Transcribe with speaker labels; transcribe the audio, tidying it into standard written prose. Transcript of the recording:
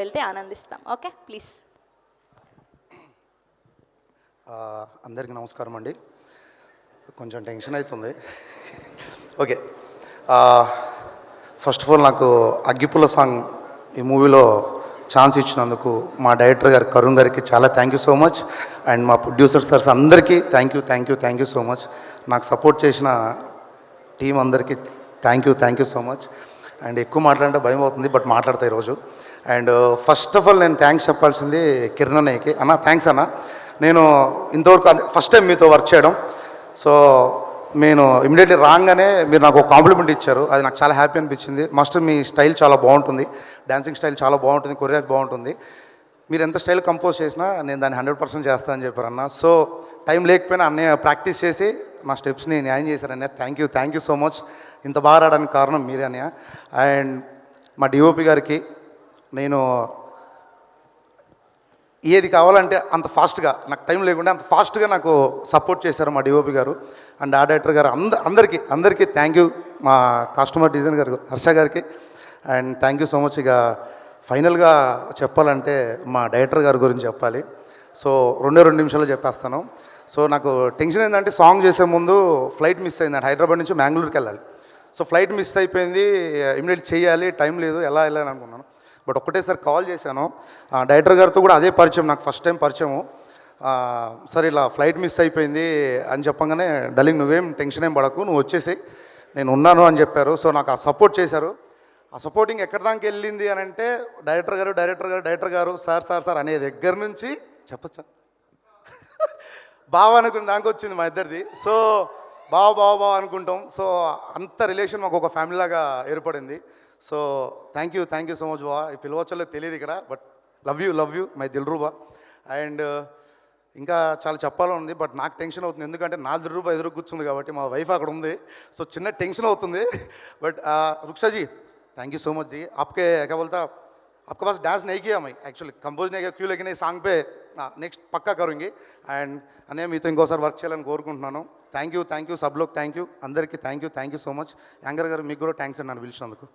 Speaker 1: వెళ్తే ఆనందిస్తాం. Okay, please.
Speaker 2: అందరికీ నమస్కారం అండి. కొంచెం టెన్షన్ అవుతుంది. ఓకే, ఫస్ట్ ఆఫ్ ఆల్ నాకు అగ్గిపుల్ల సాంగ్ ఈ మూవీలో ఛాన్స్ ఇచ్చినందుకు మా డైరెక్టర్ గారు కరుణ్ గారికి చాలా thank you so much. And మా ప్రొడ్యూసర్ సార్స్ అందరికీ థ్యాంక్ యూ సో మచ్. నాకు సపోర్ట్ చేసిన టీం అందరికీ thank you so much. And ఎక్కువ మాట్లాడంటే భయం అవుతుంది, బట్ మాట్లాడతా ఈరోజు. అండ్ ఫస్ట్ ఆఫ్ ఆల్ నేను థ్యాంక్స్ చెప్పాల్సింది కిరణ్ అన్నయ్యకి. అన్న థ్యాంక్స్ అన్న. నేను ఇంతవరకు ఫస్ట్ టైం మీతో వర్క్ చేయడం. సో నేను ఇమీడియట్లీ రాగానే మీరు నాకు ఒక కాంప్లిమెంట్ ఇచ్చారు, అది నాకు చాలా హ్యాపీ అనిపించింది. మాస్టర్ మీ స్టైల్ చాలా బాగుంటుంది, డ్యాన్సింగ్ స్టైల్ చాలా బాగుంటుంది, కొరియోగ్రఫీ బాగుంటుంది, మీరు ఎంత స్టైల్ కంపోజ్ చేసినా నేను దాన్ని 100% చేస్తానని చెప్పారన్న. సో టైం లేకపోయినా అన్నయ్య ప్రాక్టీస్ చేసి నా స్టెప్స్ని న్యాయం చేశారన్నయ్య. Thank you so much. ఇంత బాగా రావడానికి కారణం మీరే అన్నయ్య. అండ్ మా డిఓపి గారికి నేను ఏది కావాలంటే అంత ఫాస్ట్గా, నాకు టైం లేకుండా అంత ఫాస్ట్గా నాకు సపోర్ట్ చేశారు మా డిఓపి గారు. అండ్ ఆ డైరెక్టర్ గారు అందరికీ థ్యాంక్ యూ. మా కస్టమర్ డిజైన్ గారు హర్ష గారికి and thank you so much. ఇక ఫైనల్గా చెప్పాలంటే మా డైరెక్టర్ గారి గురించి చెప్పాలి. సో 2 నిమిషాలు చెప్పేస్తాను. సో నాకు టెన్షన్ ఏంటంటే సాంగ్ చేసే ముందు ఫ్లైట్ మిస్ అయింది, హైదరాబాద్ నుంచి మ్యాంగ్లూరుకి వెళ్ళాలి. సో ఫ్లైట్ మిస్ అయిపోయింది, ఇమీడియట్ చేయాలి, టైం లేదు, ఎలా వెళ్ళాలి అనుకున్నాను. బట్ ఒక్కటేసారి కాల్ చేశాను డైరెక్టర్ గారితో కూడా అదే పరిచయం, నాకు ఫస్ట్ టైం పరిచయము. సరే ఇలా ఫ్లైట్ మిస్ అయిపోయింది అని చెప్పగానే డల్లింగ్ నువ్వేం టెన్షన్ ఏం పడకు, నువ్వు వచ్చేసి నేను ఉన్నాను అని చెప్పారు. సో నాకు ఆ సపోర్ట్ చేశారు. ఆ సపోర్టింగ్ ఎక్కడి దాకా వెళ్ళింది అని అంటే డైరెక్టర్ గారు సార్ అనే దగ్గర నుంచి చెప్పచ్చా బావ అనుకుని దానికి వచ్చింది మా ఇద్దరిది. సో బావ అనుకుంటాం. సో అంత రిలేషన్ మాకు ఒక ఫ్యామిలీ లాగా ఏర్పడింది. So thank you so much బావ. పిలవచ్చలో తెలియదు ఇక్కడ, but love you my Dilruba. And ఇంకా చాలా చెప్పాలని ఉంది, బట్ నాకు టెన్షన్ అవుతుంది, ఎందుకంటే నా దిల్రూబా ఎదురు కూర్చుంది కాబట్టి, మా వైఫ్ అక్కడ ఉంది. సో చిన్న టెన్షన్ అవుతుంది. But Ruksha ji thank you so much ji. आपके क्या बोलता आपके पास डांस नहीं किया मैं एक्चुअली कंपोज नहीं किया क्यों, लेकिन ये సాంగ్ पे నెక్స్ట్ పక్కా కరుంగి. అండ్ అనే మీతో ఇంకోసారి వర్క్ చేయాలని కోరుకుంటున్నాను. థ్యాంక్ యూ సబ్ లోక్ థ్యాంక్ యూ, అందరికీ thank you so much. Anchor garu మీకు కూడా థ్యాంక్స్ అండి నన్ను పిలిచినందుకు.